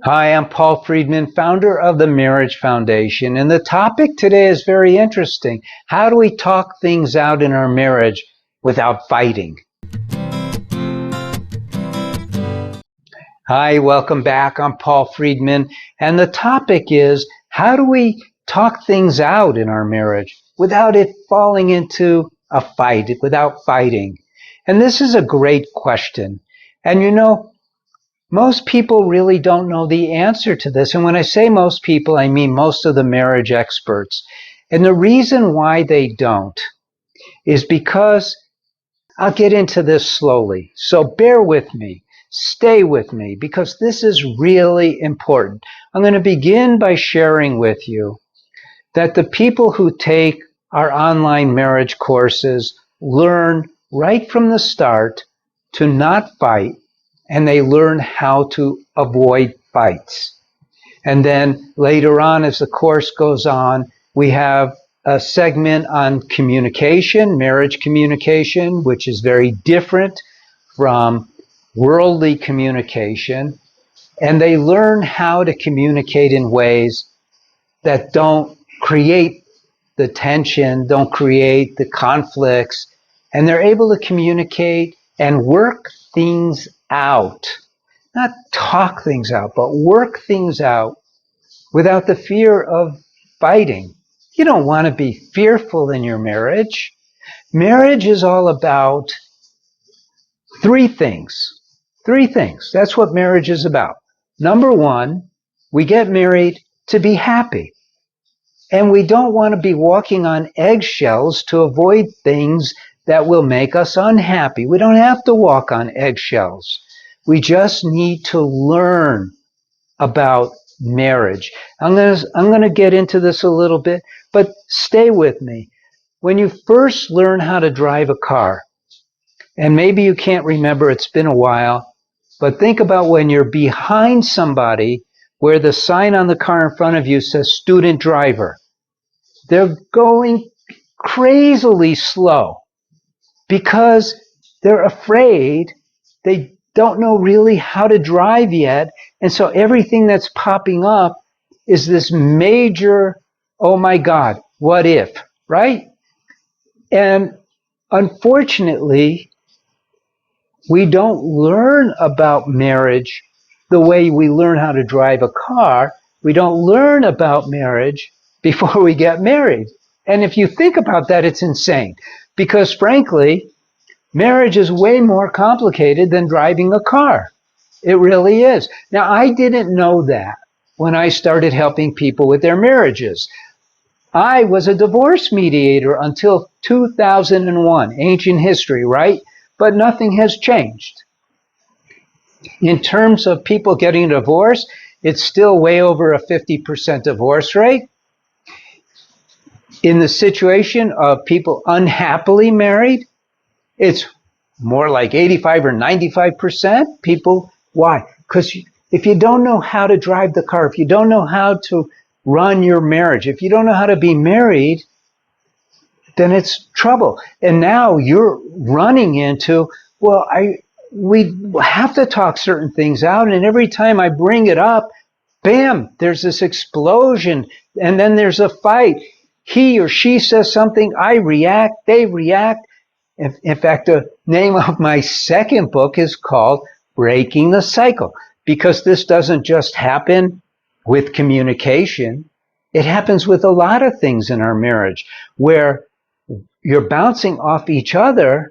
Hi, I'm Paul Friedman, founder of the Marriage Foundation, and the topic today is very interesting. How do we talk things out in our marriage without fighting? Hi, welcome back. I'm Paul Friedman, and the topic is how do we talk things out in our marriage without it falling into a fight, without fighting? And this is a great question. And most people really don't know the answer to this. And when I say most people, I mean most of the marriage experts. And the reason why they don't is because I'll get into this slowly. So bear with me. Stay with me because this is really important. I'm going to begin by sharing with you that the people who take our online marriage courses learn right from the start to not fight, and they learn how to avoid fights. And then later on, as the course goes on, we have a segment on communication, marriage communication, which is very different from worldly communication. And they learn how to communicate in ways that don't create the tension, don't create the conflicts, and they're able to communicate and work things out. Not talk things out, but work things out without the fear of fighting. You don't want to be fearful in your marriage. Marriage is all about three things. Three things. That's what marriage is about. Number one, we get married to be happy. And we don't want to be walking on eggshells to avoid things that will make us unhappy. We don't have to walk on eggshells. We just need to learn about marriage. I'm going to get into this a little bit, but stay with me. When you first learn how to drive a car, and maybe you can't remember, it's been a while, but think about when you're behind somebody where the sign on the car in front of you says student driver. They're going crazily slow because they're afraid. They don't know really how to drive yet. And so everything that's popping up is this major, oh my God, what if, right? And unfortunately, we don't learn about marriage the way we learn how to drive a car. We don't learn about marriage before we get married. And if you think about that, it's insane. Because frankly, marriage is way more complicated than driving a car. It really is. Now, I didn't know that when I started helping people with their marriages. I was a divorce mediator until 2001, ancient history, right? But nothing has changed. In terms of people getting a divorce, it's still way over a 50% divorce rate. In the situation of people unhappily married, it's more like 85 or 95% people. Why? Because if you don't know how to drive the car, if you don't know how to run your marriage, if you don't know how to be married, then it's trouble. And now you're running into, well, we have to talk certain things out. And every time I bring it up, bam, there's this explosion. And then there's a fight. He or she says something, I react, they react. In fact, the name of my second book is called Breaking the Cycle, because this doesn't just happen with communication. It happens with a lot of things in our marriage where you're bouncing off each other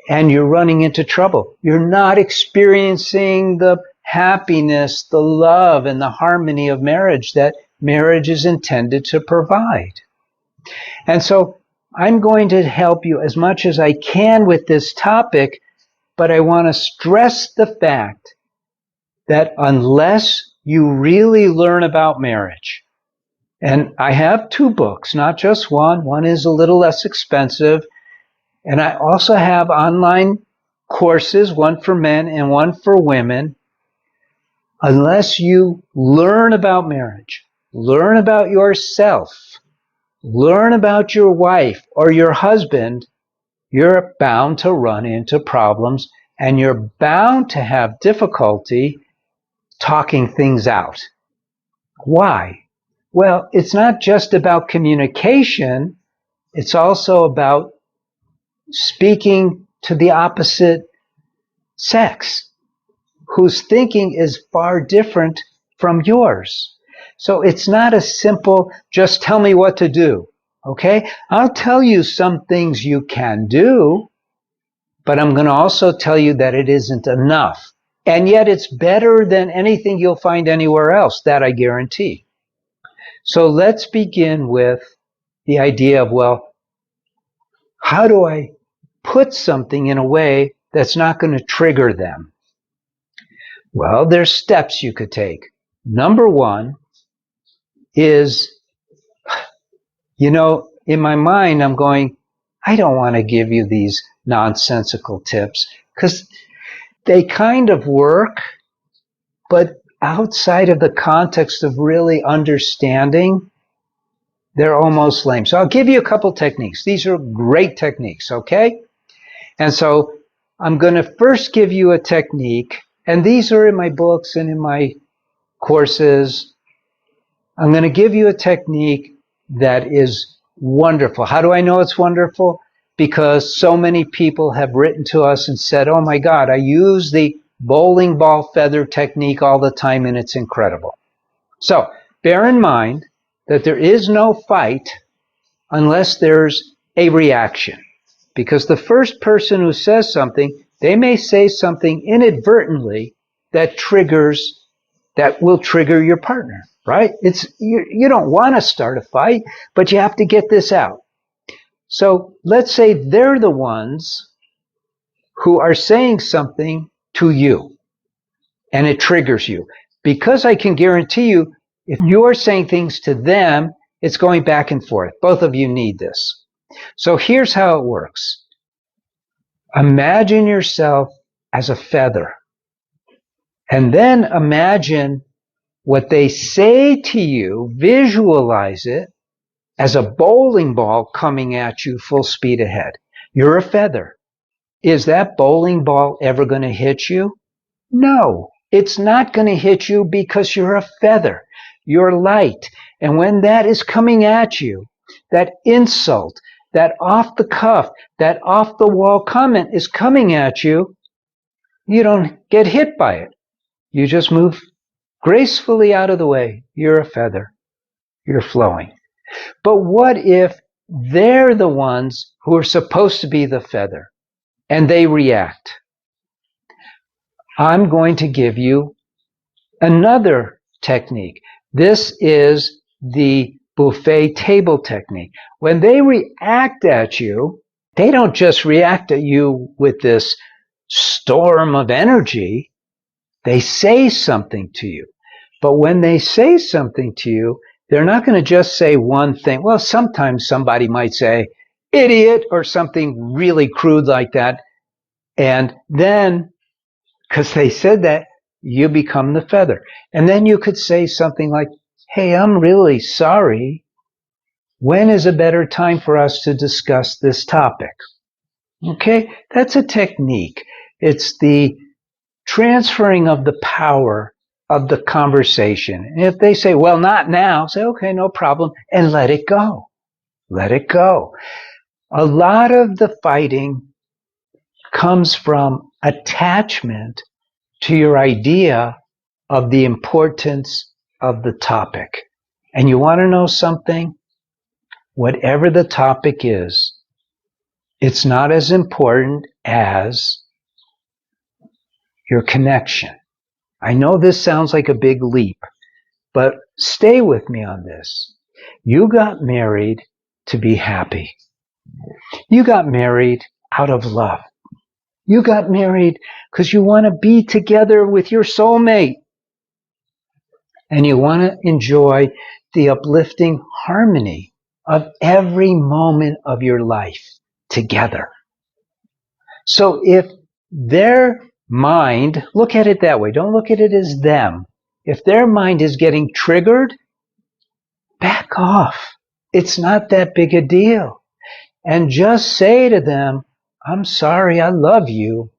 and you're running into trouble. You're not experiencing the happiness, the love, and the harmony of marriage that marriage is intended to provide. And so I'm going to help you as much as I can with this topic, but I want to stress the fact that unless you really learn about marriage, and I have two books, not just one. One is a little less expensive. And I also have online courses, one for men and one for women. Unless you learn about marriage, learn about yourself, learn about your wife or your husband, you're bound to run into problems and you're bound to have difficulty talking things out. Why? Well, it's not just about communication. It's also about speaking to the opposite sex, whose thinking is far different from yours. So it's not a simple, just tell me what to do. Okay? I'll tell you some things you can do, but I'm going to also tell you that it isn't enough. And yet it's better than anything you'll find anywhere else, that I guarantee. So let's begin with the idea of, well, how do I put something in a way that's not going to trigger them? Well, there's steps you could take. Number one is, in my mind, I'm going, I don't want to give you these nonsensical tips because they kind of work, but outside of the context of really understanding, they're almost lame. So I'll give you a couple techniques. These are great techniques, okay? And so I'm going to first give you a technique, and these are in my books and in my courses. I'm going to give you a technique that is wonderful. How do I know it's wonderful? Because so many people have written to us and said, oh my God, I use the bowling ball feather technique all the time and it's incredible. So bear in mind that there is no fight unless there's a reaction. Because the first person who says something, they may say something inadvertently that will trigger your partner, right? You don't want to start a fight, but you have to get this out. So let's say they're the ones who are saying something to you and it triggers you. Because I can guarantee you, if you're saying things to them, it's going back and forth. Both of you need this. So here's how it works. Imagine yourself as a feather. And then imagine what they say to you, visualize it as a bowling ball coming at you full speed ahead. You're a feather. Is that bowling ball ever going to hit you? No, it's not going to hit you because you're a feather. You're light. And when that is coming at you, that insult, that off the cuff, that off the wall comment is coming at you, you don't get hit by it. You just move gracefully out of the way. You're a feather. You're flowing. But what if they're the ones who are supposed to be the feather and they react? I'm going to give you another technique. This is the buffet table technique. When they react at you, they don't just react at you with this storm of energy. They say something to you. But when they say something to you, they're not going to just say one thing. Well, sometimes somebody might say, idiot, or something really crude like that. And then, because they said that, you become the feather. And then you could say something like, hey, I'm really sorry. When is a better time for us to discuss this topic? Okay, that's a technique. It's the transferring of the power of the conversation. And if they say, well, not now, say, okay, no problem, and let it go. Let it go. A lot of the fighting comes from attachment to your idea of the importance of the topic. And you want to know something? Whatever the topic is, it's not as important as your connection. I know this sounds like a big leap, but stay with me on this. You got married to be happy. You got married out of love. You got married because you want to be together with your soulmate. And you want to enjoy the uplifting harmony of every moment of your life together. So if their mind, look at it that way, don't look at it as them. If their mind is getting triggered, back off. It's not that big a deal. And just say to them, I'm sorry, I love you,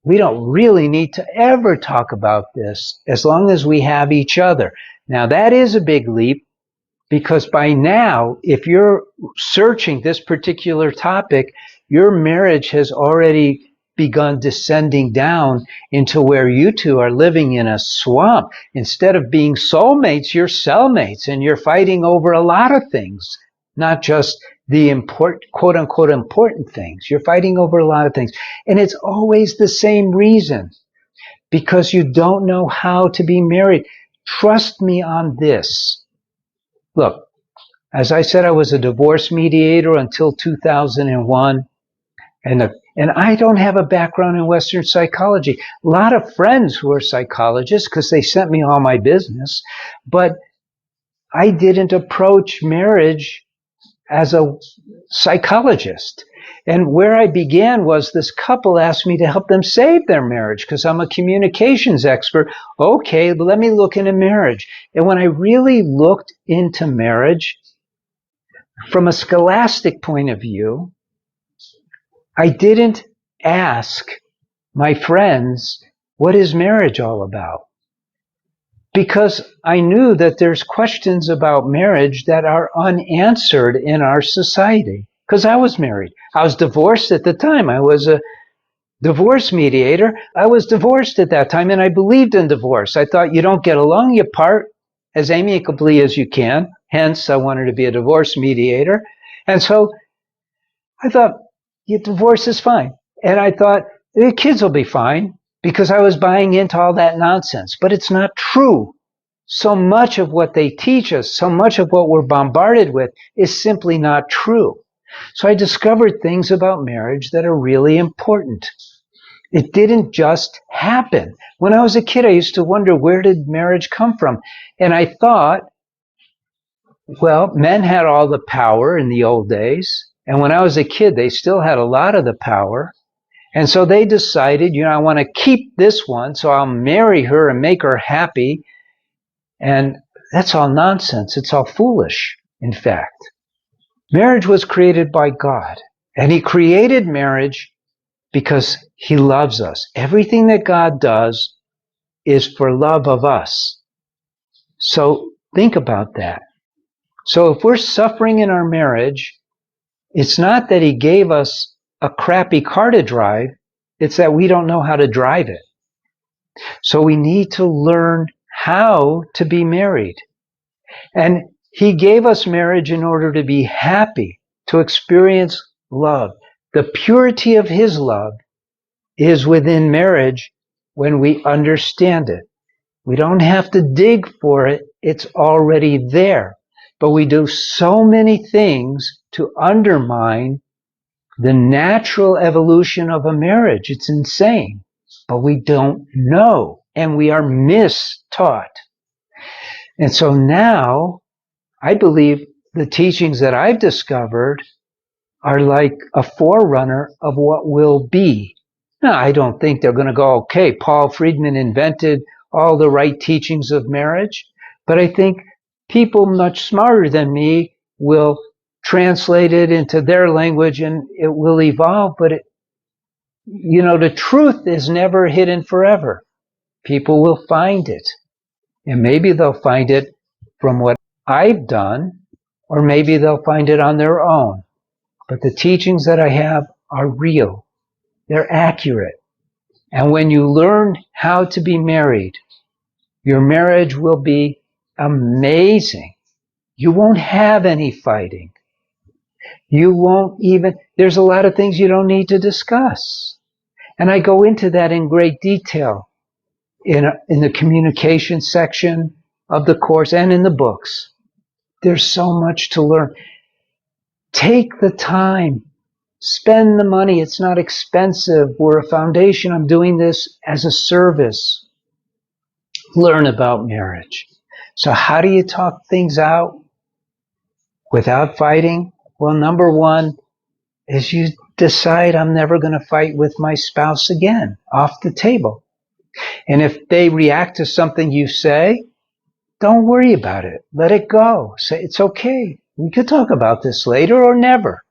we don't really need to ever talk about this as long as we have each other. Now, that is a big leap, because by now, if you're searching this particular topic, your marriage has already begun descending down into where you two are living in a swamp. Instead of being soulmates, you're cellmates, and you're fighting over a lot of things, not just the important, quote unquote, important things. You're fighting over a lot of things. And it's always the same reason, because you don't know how to be married. Trust me on this. Look, as I said, I was a divorce mediator until 2001. And I don't have a background in Western psychology. A lot of friends who are psychologists, because they sent me all my business, but I didn't approach marriage as a psychologist. And where I began was, this couple asked me to help them save their marriage because I'm a communications expert. Okay, but let me look into marriage. And when I really looked into marriage from a scholastic point of view, I didn't ask my friends, what is marriage all about? Because I knew that there's questions about marriage that are unanswered in our society. Because I was married. I was divorced at the time. I was a divorce mediator. I was divorced at that time, and I believed in divorce. I thought, you don't get along, you part as amicably as you can. Hence, I wanted to be a divorce mediator. And so I thought, divorce is fine. And I thought, the kids will be fine, because I was buying into all that nonsense. But it's not true. So much of what they teach us, so much of what we're bombarded with, is simply not true. So I discovered things about marriage that are really important. It didn't just happen. When I was a kid, I used to wonder, where did marriage come from? And I thought, well, men had all the power in the old days. And when I was a kid, they still had a lot of the power. And so they decided, I want to keep this one, so I'll marry her and make her happy. And that's all nonsense. It's all foolish, in fact. Marriage was created by God. And He created marriage because He loves us. Everything that God does is for love of us. So think about that. So if we're suffering in our marriage, it's not that He gave us a crappy car to drive, it's that we don't know how to drive it. So we need to learn how to be married. And He gave us marriage in order to be happy, to experience love. The purity of His love is within marriage when we understand it. We don't have to dig for it, it's already there. But we do so many things to undermine the natural evolution of a marriage. It's insane. But we don't know, and we are mistaught. And so now, I believe the teachings that I've discovered are like a forerunner of what will be. Now, I don't think they're going to go, okay, Paul Friedman invented all the right teachings of marriage, but I think people much smarter than me will translate it into their language and it will evolve. But the truth is never hidden forever. People will find it, and maybe they'll find it from what I've done, or maybe they'll find it on their own. But the teachings that I have are real. They're accurate. And when you learn how to be married, your marriage will be amazing. You won't have any fighting. You won't even, there's a lot of things you don't need to discuss. And I go into that in great detail in the communication section of the course and in the books. There's so much to learn. Take the time. Spend the money. It's not expensive. We're a foundation. I'm doing this as a service. Learn about marriage. So how do you talk things out without fighting? Well, number one is you decide, I'm never going to fight with my spouse again, off the table. And if they react to something you say, don't worry about it. Let it go. Say, it's okay. We could talk about this later or never.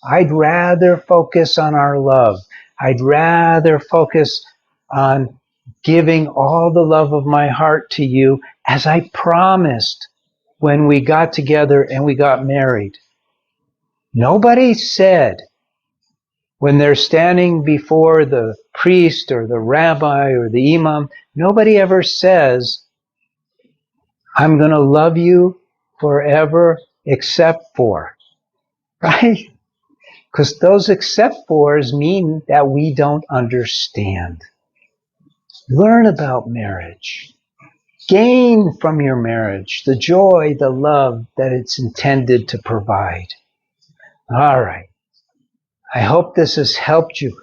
I'd rather focus on our love. I'd rather focus on giving all the love of my heart to you as I promised when we got together and we got married. Nobody said, when they're standing before the priest or the rabbi or the imam, nobody ever says, I'm going to love you forever except for, right? Because those except fors mean that we don't understand. Learn about marriage. Gain from your marriage the joy, the love that it's intended to provide. All right. I hope this has helped you.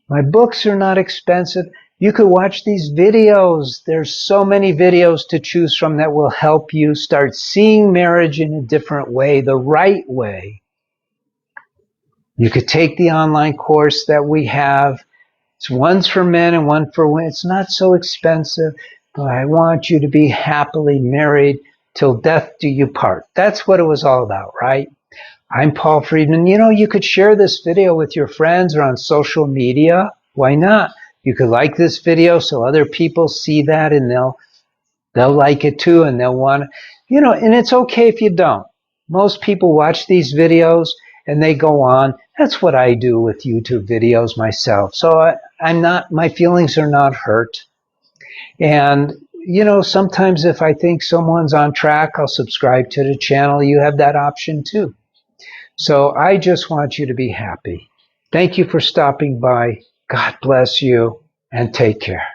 My books are not expensive. You could watch these videos. There's so many videos to choose from that will help you start seeing marriage in a different way, the right way. You could take the online course that we have. It's one's for men and one for women. It's not so expensive, but I want you to be happily married till death do you part. That's what it was all about, right? I'm Paul Friedman. You know, you could share this video with your friends or on social media. Why not? You could like this video so other people see that and they'll like it too, and they'll want to, and it's okay if you don't. Most people watch these videos and they go on. That's what I do with YouTube videos myself. So my feelings are not hurt. And, sometimes if I think someone's on track, I'll subscribe to the channel. You have that option too. So I just want you to be happy. Thank you for stopping by. God bless you and take care.